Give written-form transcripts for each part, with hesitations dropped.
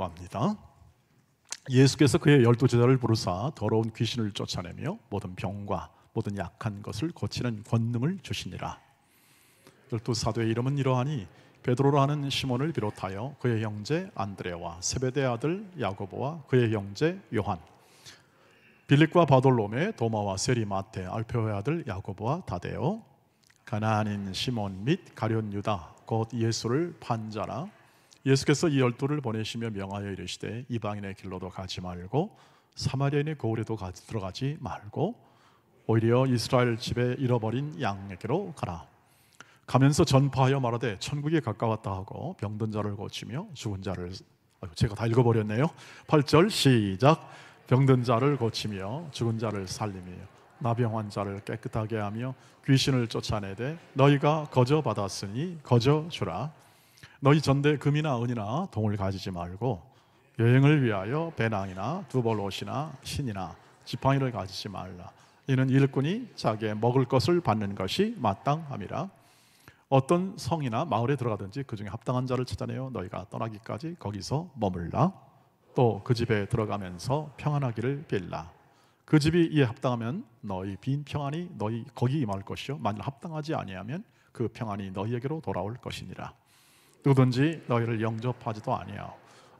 나누려고 합니다. 예수께서 그의 12제자를 부르사 더러운 귀신을 쫓아내며 모든 병과 모든 약한 것을 고치는 권능을 주시니라. 12사도의 이름은 이러하니 베드로라는 시몬을 비롯하여 그의 형제 안드레와 세베대 아들 야고보와 그의 형제 요한, 빌립과 바돌로메, 도마와 세리, 마테, 알페오의 아들 야고보와 다데오, 가나안인 시몬 및 가룟 유다 곧 예수를 판 자라. 예수께서 이 12를 보내시며 명하여 이르시되 이방인의 길로도 가지 말고 사마리아인의 고을에도 들어가지 말고 오히려 이스라엘 집에 잃어버린 양에게로 가라. 가면서 전파하여 말하되 천국이 가까웠다 하고 병든 자를 고치며 죽은 자를, 제가 다 읽어버렸네요. 8절 시작. 병든 자를 고치며 죽은 자를 살리며 나병 환자를 깨끗하게 하며 귀신을 쫓아내되 너희가 거저 받았으니 거저 주라. 너희 전대 금이나 은이나 동을 가지지 말고 여행을 위하여 배낭이나 두벌옷이나 신이나 지팡이를 가지지 말라. 이는 일꾼이 자기의 먹을 것을 받는 것이 마땅함이라. 어떤 성이나 마을에 들어가든지 그 중에 합당한 자를 찾아내어 너희가 떠나기까지 거기서 머물라. 또 그 집에 들어가면서 평안하기를 빌라. 그 집이 이에 합당하면 너희 빈 평안이 너희 거기 임할 것이요 만일 합당하지 아니하면 그 평안이 너희에게로 돌아올 것이니라. 누구든지 너희를 영접하지도 아니하고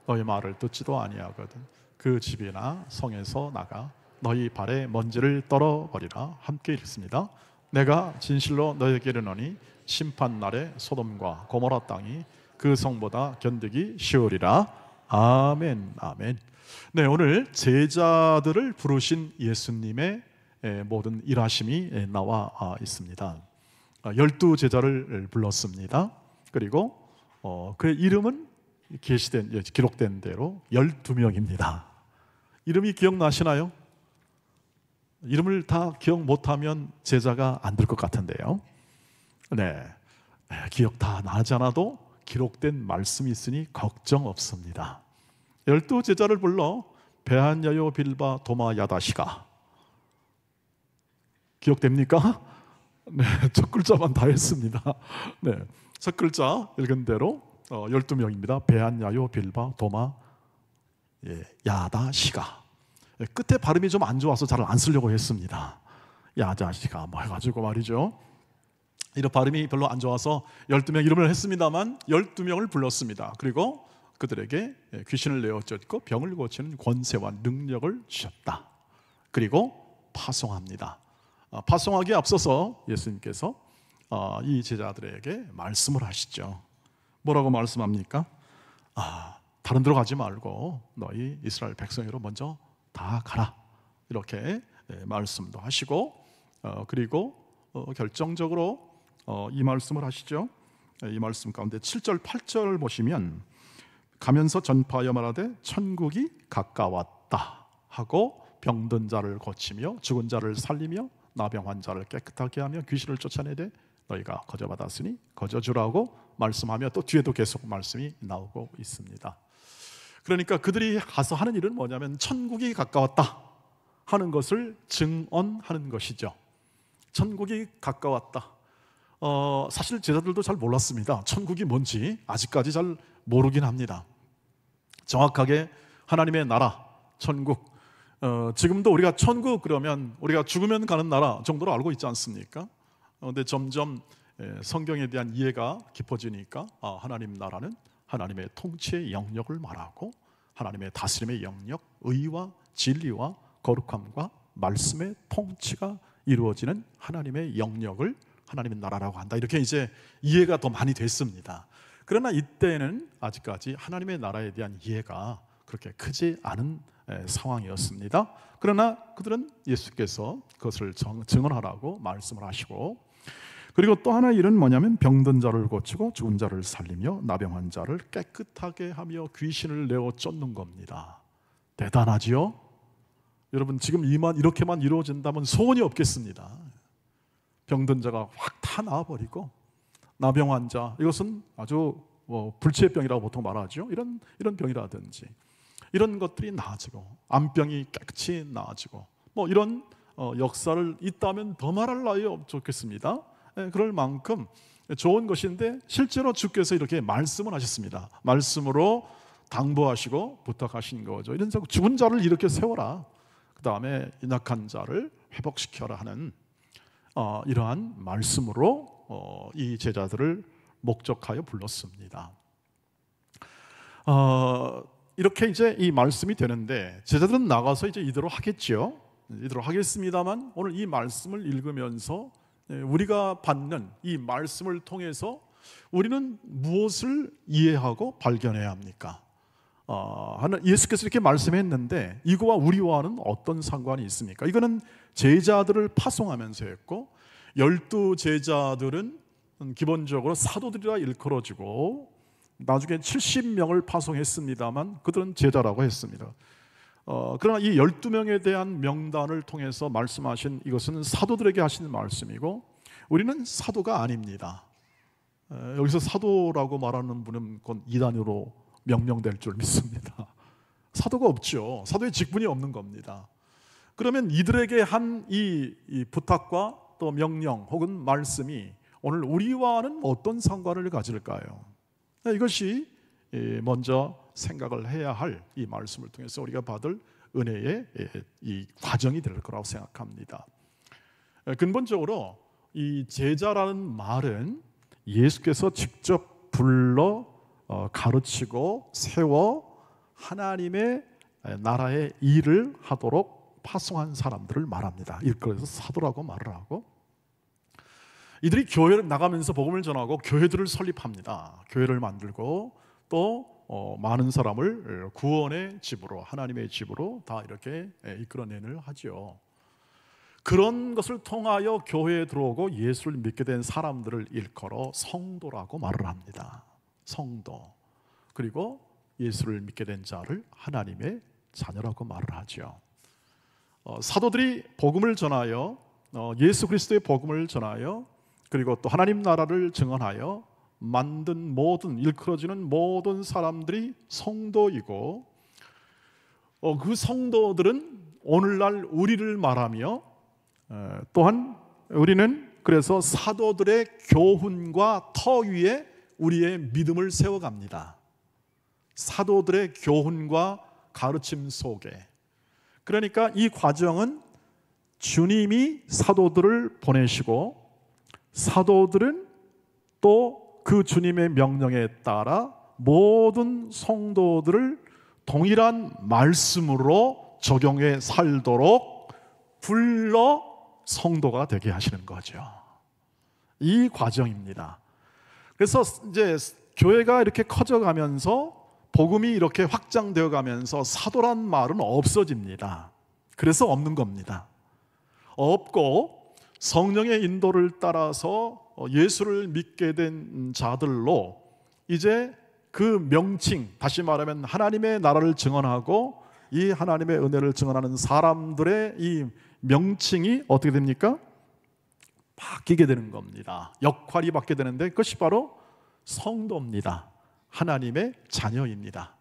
너희 말을 듣지도 아니하거든 그 집이나 성에서 나가 너희 발에 먼지를 떨어버리라. 함께 읽습니다. 내가 진실로 너희에게 이르노니 심판날에 소돔과 고모라 땅이 그 성보다 견디기 쉬우리라. 아멘. 아멘. 네, 오늘 제자들을 부르신 예수님의 모든 일하심이 나와 있습니다. 12제자를 불렀습니다. 그리고 그의 이름은 기록된 대로 12명입니다. 이름이 기억나시나요? 이름을 다 기억 못하면 제자가 안 될 것 같은데요. 네, 기억 다 나지 않아도 기록된 말씀이 있으니 걱정 없습니다. 12제자를 불러 베한야요 빌바 도마 야다시가 기억됩니까? 네, 첫 글자만 다 했습니다. 네, 첫 글자 읽은 대로 12명입니다. 베한야요 빌바 도마 야다시가. 끝에 발음이 좀 안 좋아서 잘 안 쓰려고 했습니다. 야다시가 뭐 해가지고 말이죠. 이런 발음이 별로 안 좋아서 12명 이름을 했습니다만 12명을 불렀습니다. 그리고 그들에게 귀신을 내어 쫓고 병을 고치는 권세와 능력을 주셨다. 그리고 파송합니다. 파송하기에 앞서서 예수님께서 이 제자들에게 말씀을 하시죠. 뭐라고 말씀합니까? 다른 데로 가지 말고 너희 이스라엘 백성으로 먼저 다 가라. 이렇게 말씀도 하시고 그리고 결정적으로 이 말씀을 하시죠. 이 말씀 가운데 7절 8절을 보시면 가면서 전파하여 말하되 천국이 가까웠다 하고 병든 자를 고치며 죽은 자를 살리며 나병 환자를 깨끗하게 하며 귀신을 쫓아내되 너희가 거저 받았으니 거저 주라고 말씀하며 또 뒤에도 계속 말씀이 나오고 있습니다. 그러니까 그들이 가서 하는 일은 뭐냐면 천국이 가까웠다 하는 것을 증언하는 것이죠. 천국이 가까웠다. 사실 제자들도 잘 몰랐습니다. 천국이 뭔지 아직까지 잘 모르긴 합니다. 정확하게 하나님의 나라, 천국, 지금도 우리가 천국 그러면 우리가 죽으면 가는 나라 정도로 알고 있지 않습니까? 그런데 점점 성경에 대한 이해가 깊어지니까 하나님 나라는 하나님의 통치의 영역을 말하고 하나님의 다스림의 영역, 의와 진리와 거룩함과 말씀의 통치가 이루어지는 하나님의 영역을 하나님의 나라라고 한다. 이렇게 이제 이해가 더 많이 됐습니다. 그러나 이때는 아직까지 하나님의 나라에 대한 이해가 그렇게 크지 않은 상황이었습니다. 그러나 그들은 예수께서 그것을 증언하라고 말씀을 하시고 그리고 또 하나 일은 뭐냐면 병든 자를 고치고 죽은 자를 살리며 나병 환자를 깨끗하게 하며 귀신을 내어 쫓는 겁니다. 대단하지요? 여러분 지금 이렇게만 이루어진다면 소원이 없겠습니다. 병든 자가 확 다 나아버리고 나병 환자, 이것은 아주 불치의 병이라고 보통 말하죠. 이런 병이라든지 이런 것들이 나아지고 암병이 깨끗이 나아지고 이런 역사를 있다면 더 말할 나위 없겠습니다. 그럴 만큼 좋은 것인데 실제로 주께서 이렇게 말씀을 하셨습니다. 말씀으로 당부하시고 부탁하신 거죠. 이런 죽은 자를 이렇게 세워라. 그 다음에 연약한 자를 회복시켜라 하는 이러한 말씀으로 이 제자들을 목적하여 불렀습니다. 이렇게 이제 이 말씀이 되는데 제자들은 나가서 이제 이대로 하겠죠. 이대로 하겠습니다만 오늘 이 말씀을 읽으면서 우리가 받는 이 말씀을 통해서 우리는 무엇을 이해하고 발견해야 합니까? 예수께서 이렇게 말씀했는데 이거와 우리와는 어떤 상관이 있습니까? 이거는 제자들을 파송하면서 했고 12 제자들은 기본적으로 사도들이라 일컬어지고 나중에 70명을 파송했습니다만 그들은 제자라고 했습니다. 그러나 이 12명에 대한 명단을 통해서 말씀하신 이것은 사도들에게 하시는 말씀이고 우리는 사도가 아닙니다. 여기서 사도라고 말하는 분은 곧 이단으로 명명될 줄 믿습니다. 사도가 없죠. 사도의 직분이 없는 겁니다. 그러면 이들에게 한 이 부탁과 또 명령 혹은 말씀이 오늘 우리와는 어떤 상관을 가질까요? 이것이 먼저 생각을 해야 할 이 말씀을 통해서 우리가 받을 은혜의 이 과정이 될 거라고 생각합니다. 근본적으로 이 제자라는 말은 예수께서 직접 불러 가르치고 세워 하나님의 나라의 일을 하도록 파송한 사람들을 말합니다. 그래서 사도라고 말을 하고 이들이 교회를 나가면서 복음을 전하고 교회들을 설립합니다. 교회를 만들고 또 많은 사람을 구원의 집으로 하나님의 집으로 다 이렇게 이끌어내는 하죠. 그런 것을 통하여 교회에 들어오고 예수를 믿게 된 사람들을 일컬어 성도라고 말을 합니다. 성도. 그리고 예수를 믿게 된 자를 하나님의 자녀라고 말을 하죠. 사도들이 복음을 전하여 예수 그리스도의 복음을 전하여 그리고 또 하나님 나라를 증언하여 만든 모든 일컬어지는 모든 사람들이 성도이고 그 성도들은 오늘날 우리를 말하며 또한 우리는 그래서 사도들의 교훈과 터 위에 우리의 믿음을 세워갑니다. 사도들의 교훈과 가르침 속에. 그러니까 이 과정은 주님이 사도들을 보내시고 사도들은 또 그 주님의 명령에 따라 모든 성도들을 동일한 말씀으로 적용해 살도록 불러 성도가 되게 하시는 거죠. 이 과정입니다. 그래서 이제 교회가 이렇게 커져가면서 복음이 이렇게 확장되어 가면서 사도란 말은 없어집니다. 그래서 없는 겁니다. 없고 성령의 인도를 따라서 예수를 믿게 된 자들로 이제 그 명칭, 다시 말하면 하나님의 나라를 증언하고 이 하나님의 은혜를 증언하는 사람들의 이 명칭이 어떻게 됩니까? 바뀌게 되는 겁니다. 역할이 바뀌게 되는데 그것이 바로 성도입니다. 하나님의 자녀입니다.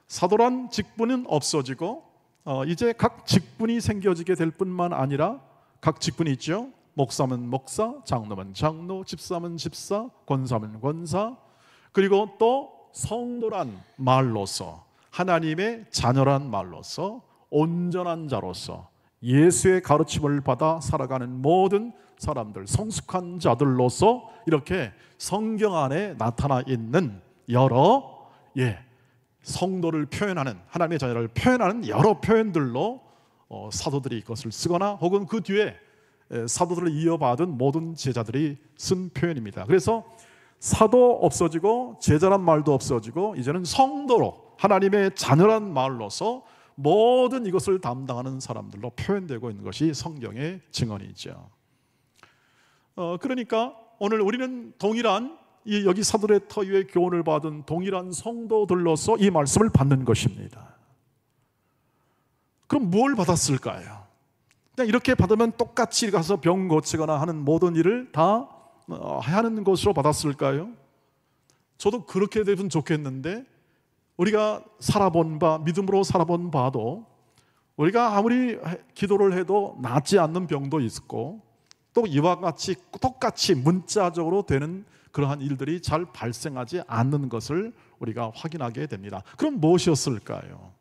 사도란 직분은 없어지고 이제 각 직분이 생겨지게 될 뿐만 아니라 각 직분이 있죠. 목사면 목사, 장로면 장로, 집사면 집사, 권사면 권사, 그리고 또 성도란 말로서 하나님의 자녀란 말로서 온전한 자로서 예수의 가르침을 받아 살아가는 모든 사람들, 성숙한 자들로서 이렇게 성경 안에 나타나 있는 여러 성도를 표현하는, 하나님의 자녀를 표현하는 여러 표현들로 사도들이 이것을 쓰거나 혹은 그 뒤에 사도들을 이어받은 모든 제자들이 쓴 표현입니다. 그래서 사도 없어지고 제자란 말도 없어지고 이제는 성도로 하나님의 자녀란 말로서 모든 이것을 담당하는 사람들로 표현되고 있는 것이 성경의 증언이죠. 그러니까 오늘 우리는 동일한 여기 사도의 터 위에 교훈을 받은 동일한 성도들로서 이 말씀을 받는 것입니다. 그럼 뭘 받았을까요? 그냥 이렇게 받으면 똑같이 가서 병 고치거나 하는 모든 일을 다 하는 것으로 받았을까요? 저도 그렇게 되면 좋겠는데 우리가 살아본 바, 믿음으로 살아본 바도 우리가 아무리 기도를 해도 낫지 않는 병도 있고 또 이와 같이 똑같이 문자적으로 되는 그러한 일들이 잘 발생하지 않는 것을 우리가 확인하게 됩니다. 그럼 무엇이었을까요?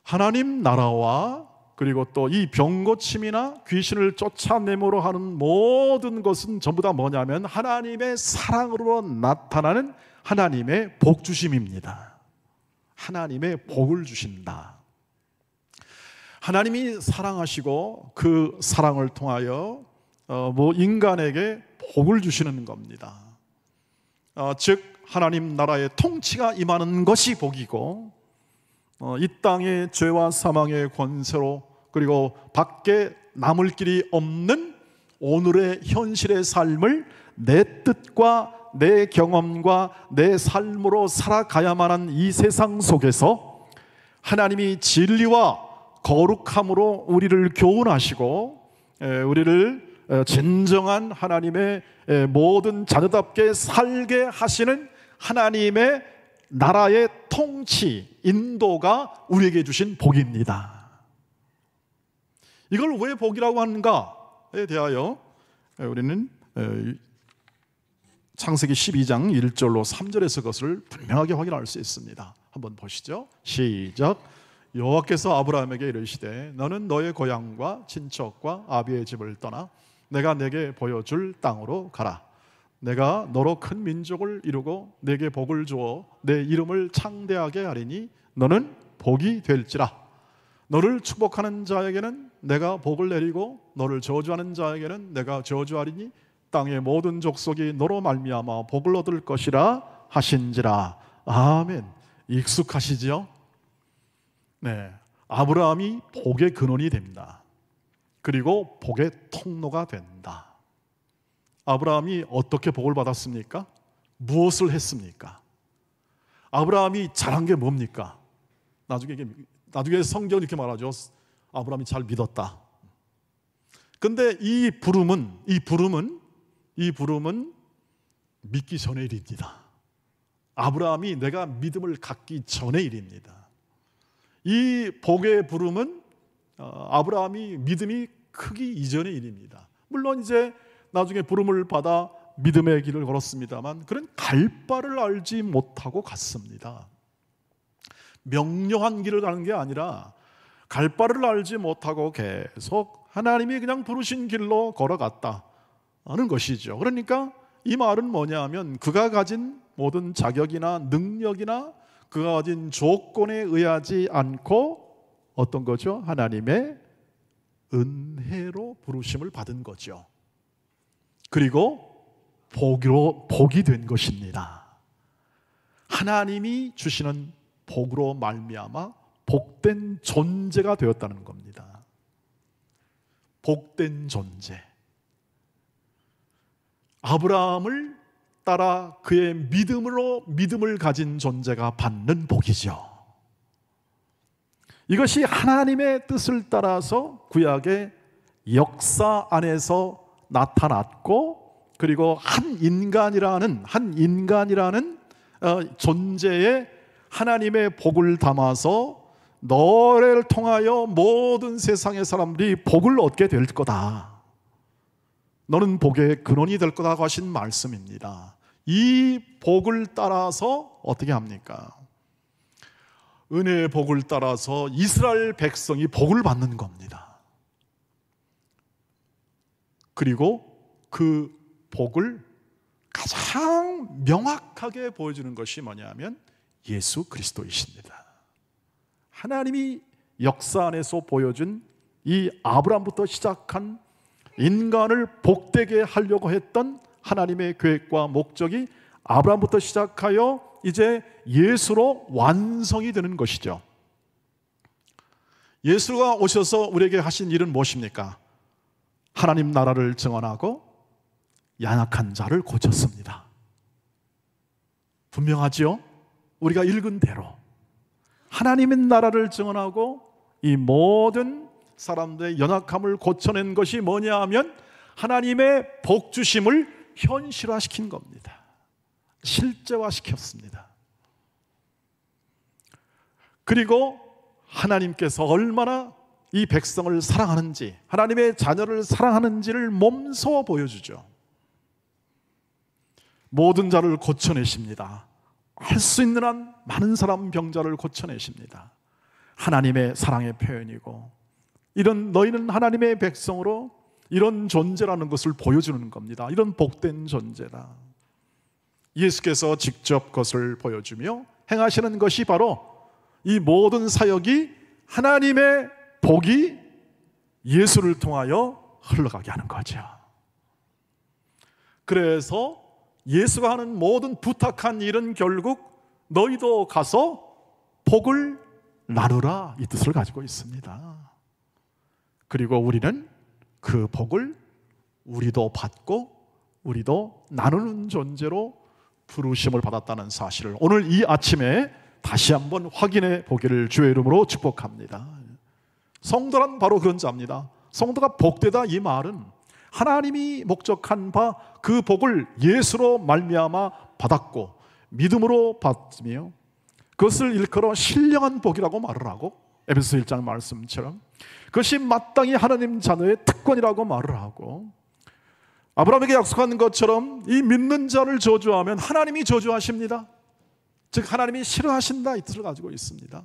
하나님 나라와 그리고 또 이 병고침이나 귀신을 쫓아내므로 하는 모든 것은 전부 다 뭐냐면 하나님의 사랑으로 나타나는 하나님의 복주심입니다. 하나님의 복을 주신다. 하나님이 사랑하시고 그 사랑을 통하여 인간에게 복을 주시는 겁니다. 즉 하나님 나라의 통치가 임하는 것이 복이고, 이 땅의 죄와 사망의 권세로 그리고 밖에 남을 길이 없는 오늘의 현실의 삶을 내 뜻과 내 경험과 내 삶으로 살아가야만 하는 이 세상 속에서 하나님이 진리와 거룩함으로 우리를 교훈하시고 우리를 진정한 하나님의 모든 자녀답게 살게 하시는 하나님의 나라의 통치, 인도가 우리에게 주신 복입니다. 이걸 왜 복이라고 하는가에 대하여 우리는 창세기 12장 1절로 3절에서 그것을 분명하게 확인할 수 있습니다. 한번 보시죠. 시작. 여호와께서 아브라함에게 이르시되 너는 너의 고향과 친척과 아비의 집을 떠나 내가 내게 보여줄 땅으로 가라. 내가 너로 큰 민족을 이루고 내게 복을 주어 내 이름을 창대하게 하리니 너는 복이 될지라. 너를 축복하는 자에게는 내가 복을 내리고 너를 저주하는 자에게는 내가 저주하리니 땅의 모든 족속이 너로 말미암아 복을 얻을 것이라 하신지라. 아멘. 익숙하시지요? 네, 아브라함이 복의 근원이 됩니다. 그리고 복의 통로가 된다. 아브라함이 어떻게 복을 받았습니까? 무엇을 했습니까? 아브라함이 잘한 게 뭡니까? 나중에 성경은 이렇게 말하죠. 아브라함이 잘 믿었다. 근데 이 부름은 믿기 전의 일입니다. 아브라함이 내가 믿음을 갖기 전의 일입니다. 이 복의 부름은 아브라함이 믿음이 크기 이전의 일입니다. 물론 이제 나중에 부름을 받아 믿음의 길을 걸었습니다만 그는 갈 바를 알지 못하고 갔습니다. 명료한 길을 가는 게 아니라 갈 바를 알지 못하고 계속 하나님이 그냥 부르신 길로 걸어갔다 하는 것이죠. 그러니까 이 말은 뭐냐면 그가 가진 모든 자격이나 능력이나 그가 가진 조건에 의하지 않고 어떤 거죠? 하나님의 은혜로 부르심을 받은 거죠. 그리고 복이 된 것입니다. 하나님이 주시는 복으로 말미암아 복된 존재가 되었다는 겁니다. 복된 존재. 아브라함을 따라 그의 믿음으로 믿음을 가진 존재가 받는 복이죠. 이것이 하나님의 뜻을 따라서 구약의 역사 안에서 나타났고, 그리고 한 인간이라는 존재에 하나님의 복을 담아서 너를 통하여 모든 세상의 사람들이 복을 얻게 될 거다. 너는 복의 근원이 될 거다고 하신 말씀입니다. 이 복을 따라서 어떻게 합니까? 은혜의 복을 따라서 이스라엘 백성이 복을 받는 겁니다. 그리고 그 복을 가장 명확하게 보여주는 것이 뭐냐면 예수 그리스도이십니다. 하나님이 역사 안에서 보여준 이 아브라함부터 시작한 인간을 복되게 하려고 했던 하나님의 계획과 목적이 아브라함부터 시작하여 이제 예수로 완성이 되는 것이죠. 예수가 오셔서 우리에게 하신 일은 무엇입니까? 하나님 나라를 증언하고 연약한 자를 고쳤습니다. 분명하지요? 우리가 읽은 대로 하나님의 나라를 증언하고 이 모든 사람들의 연약함을 고쳐낸 것이 뭐냐 하면 하나님의 복주심을 현실화시킨 겁니다. 실제화시켰습니다. 그리고 하나님께서 얼마나 이 백성을 사랑하는지, 하나님의 자녀를 사랑하는지를 몸소 보여주죠. 모든 자를 고쳐내십니다. 할 수 있는 한 많은 사람 병자를 고쳐내십니다. 하나님의 사랑의 표현이고, 이런 너희는 하나님의 백성으로 이런 존재라는 것을 보여주는 겁니다. 이런 복된 존재다. 예수께서 직접 그것을 보여주며 행하시는 것이 바로 이 모든 사역이 하나님의 복이 예수를 통하여 흘러가게 하는 거죠. 그래서 예수가 하는 모든 부탁한 일은 결국 너희도 가서 복을 나누라, 이 뜻을 가지고 있습니다. 그리고 우리는 그 복을 우리도 받고 우리도 나누는 존재로 부르심을 받았다는 사실을 오늘 이 아침에 다시 한번 확인해 보기를 주의 이름으로 축복합니다. 성도란 바로 그런 자입니다. 성도가 복되다, 이 말은 하나님이 목적한 바 그 복을 예수로 말미암아 받았고 믿음으로 받으며 그것을 일컬어 신령한 복이라고 말을 하고, 에베소 1장 말씀처럼 그것이 마땅히 하나님 자녀의 특권이라고 말을 하고, 아브라함에게 약속한 것처럼 이 믿는 자를 저주하면 하나님이 저주하십니다. 즉 하나님이 싫어하신다, 이 뜻을 가지고 있습니다.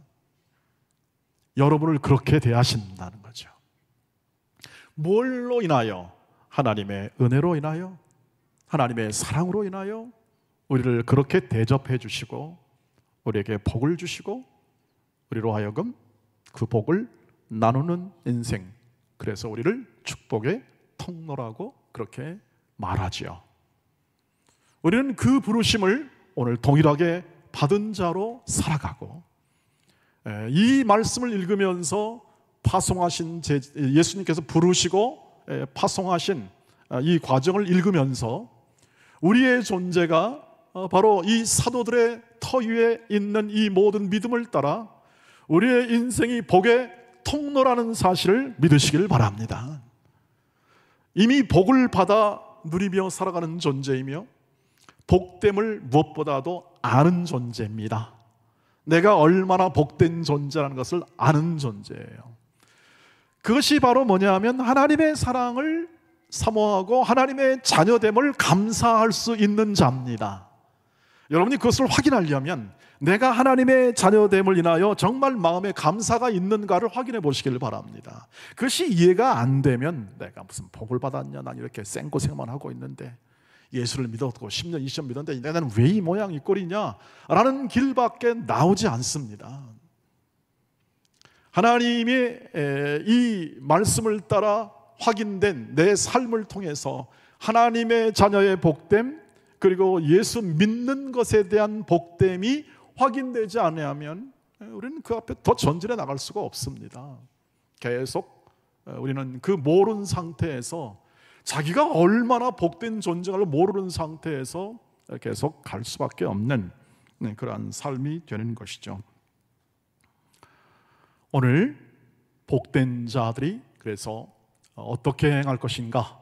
여러분을 그렇게 대하신다는 거죠. 뭘로 인하여? 하나님의 은혜로 인하여, 하나님의 사랑으로 인하여 우리를 그렇게 대접해 주시고 우리에게 복을 주시고 우리로 하여금 그 복을 나누는 인생, 그래서 우리를 축복의 통로라고 그렇게 말하지요. 우리는 그 부르심을 오늘 동일하게 받은 자로 살아가고, 이 말씀을 읽으면서 파송하신 예수님께서 부르시고 파송하신 이 과정을 읽으면서 우리의 존재가 바로 이 사도들의 터 위에 있는 이 모든 믿음을 따라 우리의 인생이 복의 통로라는 사실을 믿으시길 바랍니다. 이미 복을 받아 누리며 살아가는 존재이며 복됨을 무엇보다도 아는 존재입니다. 내가 얼마나 복된 존재라는 것을 아는 존재예요. 그것이 바로 뭐냐 하면 하나님의 사랑을 사모하고 하나님의 자녀됨을 감사할 수 있는 자입니다. 여러분이 그것을 확인하려면 내가 하나님의 자녀됨을 인하여 정말 마음에 감사가 있는가를 확인해 보시길 바랍니다. 그것이 이해가 안 되면 내가 무슨 복을 받았냐, 난 이렇게 생고생만 하고 있는데, 예수를 믿었고 10년 20년 믿었는데 나는 왜 이 모양 이 꼴이냐 라는 길밖에 나오지 않습니다. 하나님의 이 말씀을 따라 확인된 내 삶을 통해서 하나님의 자녀의 복됨, 그리고 예수 믿는 것에 대한 복됨이 확인되지 않으면 우리는 그 앞에 더 전진해 나갈 수가 없습니다. 계속 우리는 그 모르는 상태에서, 자기가 얼마나 복된 존재를 모르는 상태에서 계속 갈 수밖에 없는 그러한 삶이 되는 것이죠. 오늘 복된 자들이 그래서 어떻게 행할 것인가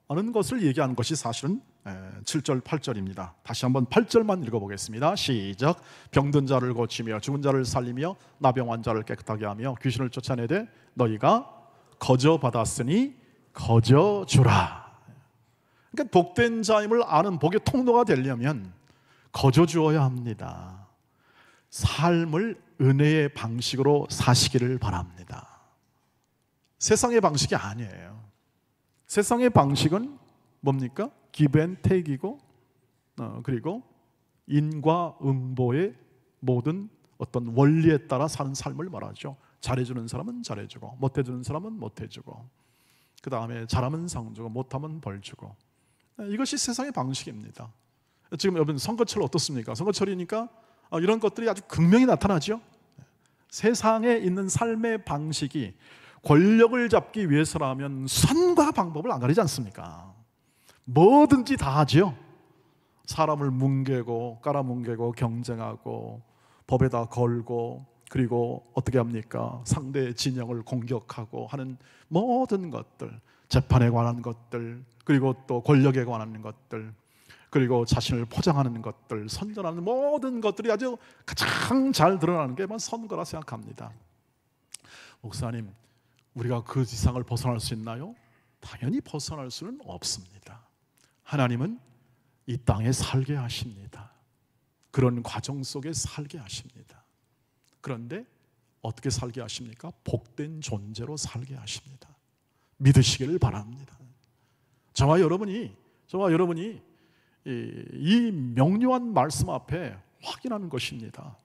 하는 것을 얘기하는 것이 사실은 7절 8절입니다. 다시 한번 8절만 읽어보겠습니다. 시작. 병든 자를 고치며 죽은 자를 살리며 나병 환자를 깨끗하게 하며 귀신을 쫓아내되 너희가 거저 받았으니 거저 주라. 그러니까 복된 자임을 아는 복의 통로가 되려면 거저 주어야 합니다. 삶을 은혜의 방식으로 사시기를 바랍니다. 세상의 방식이 아니에요. 세상의 방식은 뭡니까? give and take이고, 그리고 인과응보의 모든 어떤 원리에 따라 사는 삶을 말하죠. 잘해주는 사람은 잘해주고 못해주는 사람은 못해주고, 그 다음에 잘하면 상 주고 못하면 벌 주고, 이것이 세상의 방식입니다. 지금 여러분 선거철 어떻습니까? 선거철이니까 이런 것들이 아주 극명히 나타나죠. 세상에 있는 삶의 방식이 권력을 잡기 위해서라면 선과 방법을 안 가리지 않습니까? 뭐든지 다 하죠. 사람을 뭉개고 깔아뭉개고 경쟁하고 법에다 걸고, 그리고 어떻게 합니까? 상대의 진영을 공격하고 하는 모든 것들, 재판에 관한 것들, 그리고 또 권력에 관한 것들, 그리고 자신을 포장하는 것들, 선전하는 모든 것들이 아주 가장 잘 드러나는 게 선거라 생각합니다. 목사님, 우리가 그 지상을 벗어날 수 있나요? 당연히 벗어날 수는 없습니다. 하나님은 이 땅에 살게 하십니다. 그런 과정 속에 살게 하십니다. 그런데 어떻게 살게 하십니까? 복된 존재로 살게 하십니다. 믿으시기를 바랍니다. 저와 여러분이 이 명료한 말씀 앞에 확인하는 것입니다.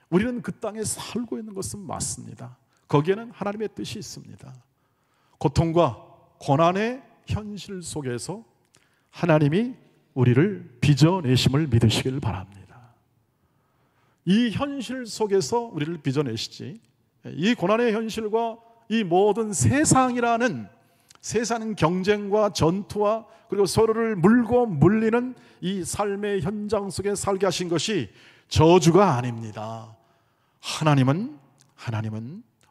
우리는 그 땅에 살고 있는 것은 맞습니다. 거기에는 하나님의 뜻이 있습니다. 고통과 고난의 현실 속에서 하나님이 우리를 빚어내심을 믿으시길 바랍니다. 이 현실 속에서 우리를 빚어내시지, 이 고난의 현실과 이 모든 세상이라는 경쟁과 전투와 그리고 서로를 물고 물리는 이 삶의 현장 속에 살게 하신 것이 저주가 아닙니다. 하나님은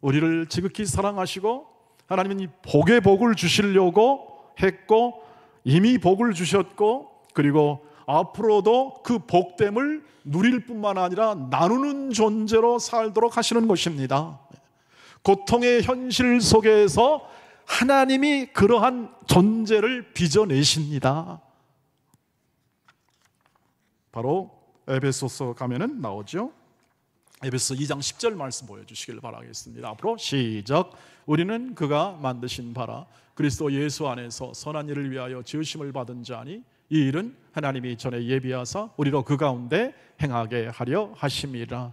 우리를 지극히 사랑하시고 하나님은 이 복의 복을 주시려고 했고 이미 복을 주셨고 그리고 앞으로도 그 복됨을 누릴 뿐만 아니라 나누는 존재로 살도록 하시는 것입니다. 고통의 현실 속에서 하나님이 그러한 존재를 빚어내십니다. 바로 에베소서 가면은 나오죠. 에베소 2장 10절 말씀 보여주시길 바라겠습니다. 앞으로 시작. 우리는 그가 만드신 바라 그리스도 예수 안에서 선한 일을 위하여 지으심을 받은 자니 이 일은 하나님이 전에 예비하사 우리로 그 가운데 행하게 하려 하심이라.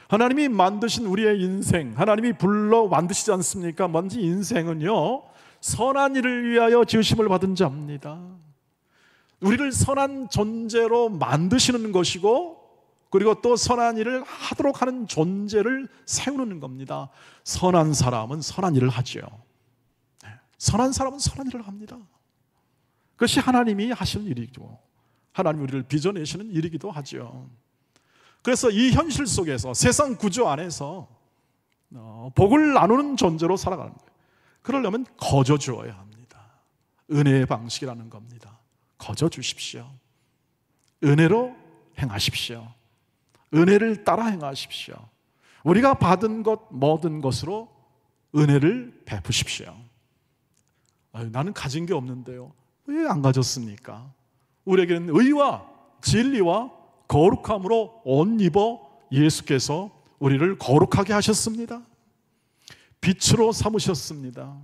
하나님이 만드신 우리의 인생, 하나님이 불러 만드시지 않습니까? 먼저 인생은요, 선한 일을 위하여 지으심을 받은 자입니다. 우리를 선한 존재로 만드시는 것이고 그리고 또 선한 일을 하도록 하는 존재를 세우는 겁니다. 선한 사람은 선한 일을 하죠. 선한 사람은 선한 일을 합니다. 그것이 하나님이 하시는 일이죠. 하나님 우리를 빚어내시는 일이기도 하죠. 그래서 이 현실 속에서 세상 구조 안에서 복을 나누는 존재로 살아가는 거예요. 그러려면 거저 주어야 합니다. 은혜의 방식이라는 겁니다. 거저 주십시오. 은혜로 행하십시오. 은혜를 따라 행하십시오. 우리가 받은 것 모든 것으로 은혜를 베푸십시오. 나는 가진 게 없는데요. 왜 안 가졌습니까? 우리에게는 의와 진리와 거룩함으로 옷 입어 예수께서 우리를 거룩하게 하셨습니다. 빛으로 삼으셨습니다.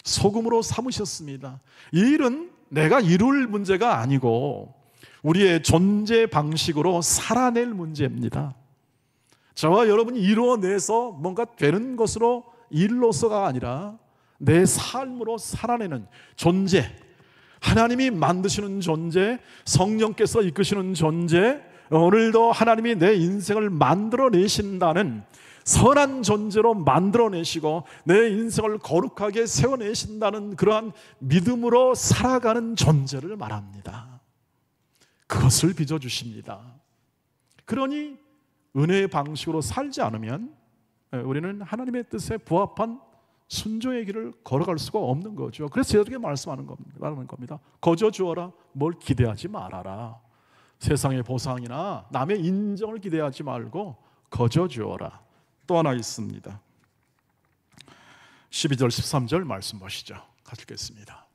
소금으로 삼으셨습니다. 이 일은 내가 이룰 문제가 아니고 우리의 존재 방식으로 살아낼 문제입니다. 저와 여러분이 이루어내서 뭔가 되는 것으로 일로서가 아니라 내 삶으로 살아내는 존재, 하나님이 만드시는 존재, 성령께서 이끄시는 존재, 오늘도 하나님이 내 인생을 만들어내신다는 선한 존재로 만들어내시고 내 인생을 거룩하게 세워내신다는 그러한 믿음으로 살아가는 존재를 말합니다. 그것을 빚어주십니다. 그러니 은혜의 방식으로 살지 않으면 우리는 하나님의 뜻에 부합한 순종의 길을 걸어갈 수가 없는 거죠. 그래서 이렇게 말씀하는 겁니다. 거저 주어라. 뭘 기대하지 말아라. 세상의 보상이나 남의 인정을 기대하지 말고 거저 주어라. 또 하나 있습니다. 12절 13절 말씀 보시죠. 같이 읽겠습니다.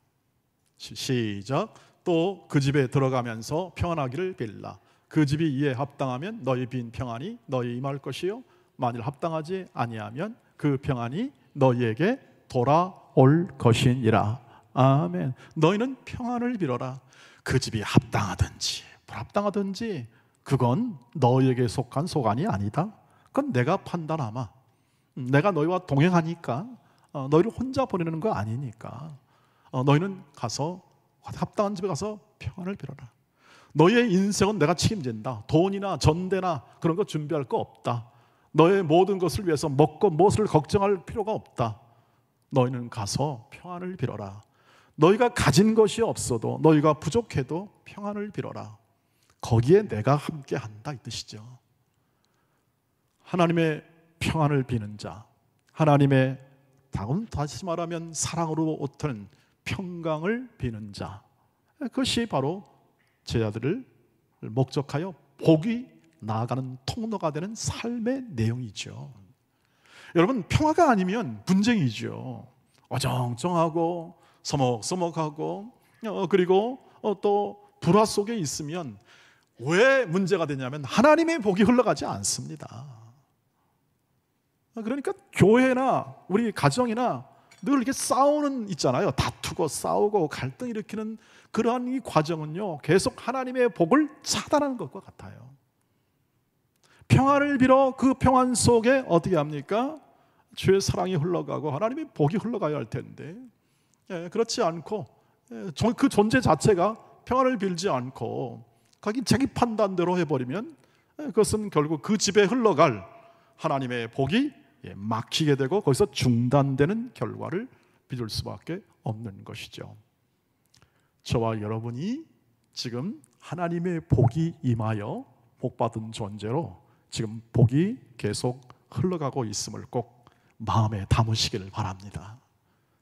시작. 또 그 집에 들어가면서 평안하기를 빌라. 그 집이 이에 합당하면 너희 빈 평안이 너희 임할 것이요 만일 합당하지 아니하면 그 평안이 너희에게 돌아올 것이니라. 아멘. 너희는 평안을 빌어라. 그 집이 합당하든지 불합당하든지 그건 너희에게 속한 소관이 아니다. 그건 내가 판단하마. 내가 너희와 동행하니까 너희를 혼자 보내는 거 아니니까 너희는 가서 합당한 집에 가서 평안을 빌어라. 너희의 인생은 내가 책임진다. 돈이나 전대나 그런 거 준비할 거 없다. 너의 모든 것을 위해서 먹고 무엇을 걱정할 필요가 없다. 너희는 가서 평안을 빌어라. 너희가 가진 것이 없어도 너희가 부족해도 평안을 빌어라. 거기에 내가 함께한다 이 뜻이죠. 하나님의 평안을 비는 자, 하나님의 다시 말하면 사랑으로 옷은 평강을 비는 자, 그것이 바로 제자들을 목적하여 복이 나아가는 통로가 되는 삶의 내용이죠. 여러분, 평화가 아니면 분쟁이죠. 어정쩡하고 서먹서먹하고 그리고 또 불화 속에 있으면 왜 문제가 되냐면 하나님의 복이 흘러가지 않습니다. 그러니까 교회나 우리 가정이나 늘 이렇게 싸우는 있잖아요. 다투고 싸우고 갈등 일으키는 그러한 이 과정은요, 계속 하나님의 복을 차단하는 것과 같아요. 평안을 빌어 그 평안 속에 어떻게 합니까? 주의 사랑이 흘러가고 하나님의 복이 흘러가야 할 텐데, 그렇지 않고 그 존재 자체가 평안을 빌지 않고 자기 판단대로 해버리면 그것은 결국 그 집에 흘러갈 하나님의 복이 막히게 되고 거기서 중단되는 결과를 빚을 수밖에 없는 것이죠. 저와 여러분이 지금 하나님의 복이 임하여 복받은 존재로 지금 복이 계속 흘러가고 있음을 꼭 마음에 담으시기를 바랍니다.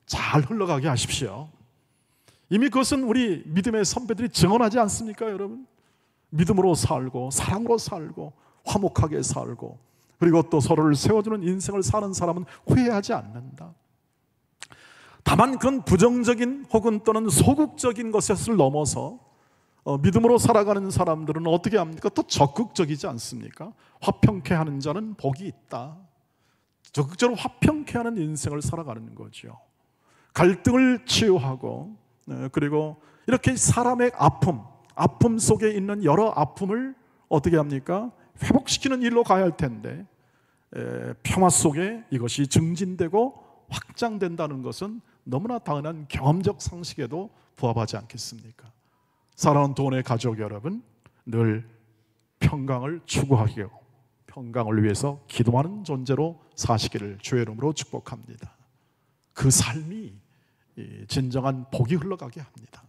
잘 흘러가게 하십시오. 이미 그것은 우리 믿음의 선배들이 증언하지 않습니까, 여러분? 믿음으로 살고 사랑으로 살고 화목하게 살고 그리고 또 서로를 세워주는 인생을 사는 사람은 후회하지 않는다. 다만 그런 부정적인 혹은 또는 소극적인 것을 넘어서 믿음으로 살아가는 사람들은 어떻게 합니까? 또 적극적이지 않습니까? 화평케 하는 자는 복이 있다. 적극적으로 화평케 하는 인생을 살아가는 거죠. 갈등을 치유하고 그리고 이렇게 사람의 아픔 속에 있는 여러 아픔을 어떻게 합니까? 회복시키는 일로 가야 할 텐데 평화 속에 이것이 증진되고 확장된다는 것은 너무나 당연한 경험적 상식에도 부합하지 않겠습니까? 사랑하는 도원의 가족 여러분, 늘 평강을 추구하기로 평강을 위해서 기도하는 존재로 사시기를 주의 이름으로 축복합니다. 그 삶이 진정한 복이 흘러가게 합니다.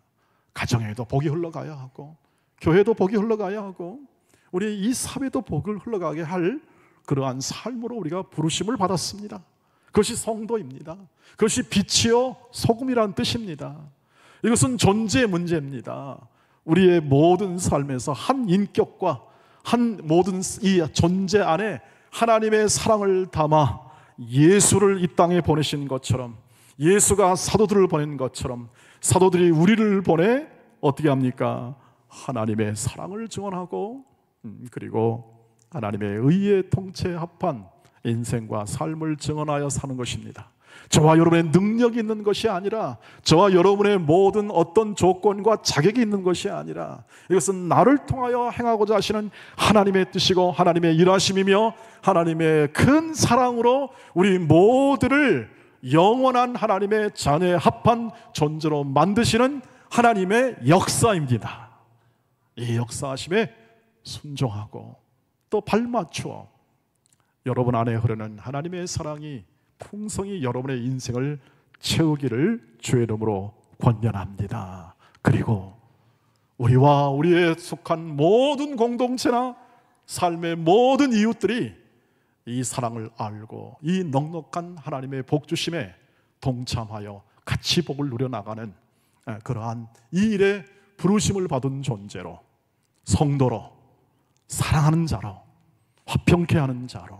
가정에도 복이 흘러가야 하고 교회도 복이 흘러가야 하고 우리 이 사회도 복을 흘러가게 할 그러한 삶으로 우리가 부르심을 받았습니다. 그것이 성도입니다. 그것이 빛이요 소금이라는 뜻입니다. 이것은 존재의 문제입니다. 우리의 모든 삶에서 한 인격과 한 모든 이 존재 안에 하나님의 사랑을 담아 예수를 이 땅에 보내신 것처럼 예수가 사도들을 보낸 것처럼 사도들이 우리를 보내 어떻게 합니까? 하나님의 사랑을 증언하고 그리고 하나님의 의의 통치에 합한 인생과 삶을 증언하여 사는 것입니다. 저와 여러분의 능력이 있는 것이 아니라 저와 여러분의 모든 어떤 조건과 자격이 있는 것이 아니라 이것은 나를 통하여 행하고자 하시는 하나님의 뜻이고 하나님의 일하심이며 하나님의 큰 사랑으로 우리 모두를 영원한 하나님의 자녀에 합한 존재로 만드시는 하나님의 역사입니다. 이 역사하심에 순종하고 또 발맞추어 여러분 안에 흐르는 하나님의 사랑이 풍성히 여러분의 인생을 채우기를 주의 이름으로 권면합니다. 그리고 우리와 우리에 속한 모든 공동체나 삶의 모든 이웃들이 이 사랑을 알고 이 넉넉한 하나님의 복 주심에 동참하여 같이 복을 누려나가는 그러한 이 일에 부르심을 받은 존재로 성도로 사랑하는 자로 화평케 하는 자로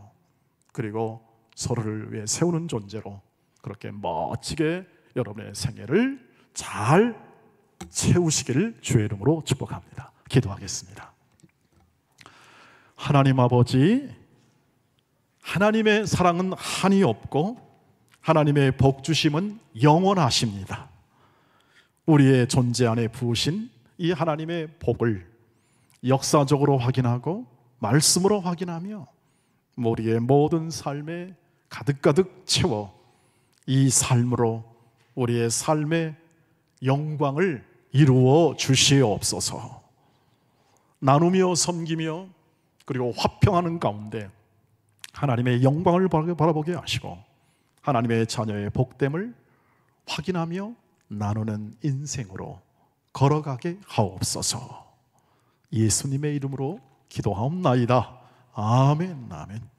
그리고 서로를 위해 세우는 존재로 그렇게 멋지게 여러분의 생애를 잘 채우시기를 주의 이름으로 축복합니다. 기도하겠습니다. 하나님 아버지, 하나님의 사랑은 한이 없고 하나님의 복 주심은 영원하십니다. 우리의 존재 안에 부으신 이 하나님의 복을 역사적으로 확인하고 말씀으로 확인하며 우리의 모든 삶에 가득가득 채워 이 삶으로 우리의 삶의 영광을 이루어 주시옵소서. 나누며 섬기며 그리고 화평하는 가운데 하나님의 영광을 바라보게 하시고 하나님의 자녀의 복됨을 확인하며 나누는 인생으로 걸어가게 하옵소서. 예수님의 이름으로 기도하옵나이다. 아멘, 아멘.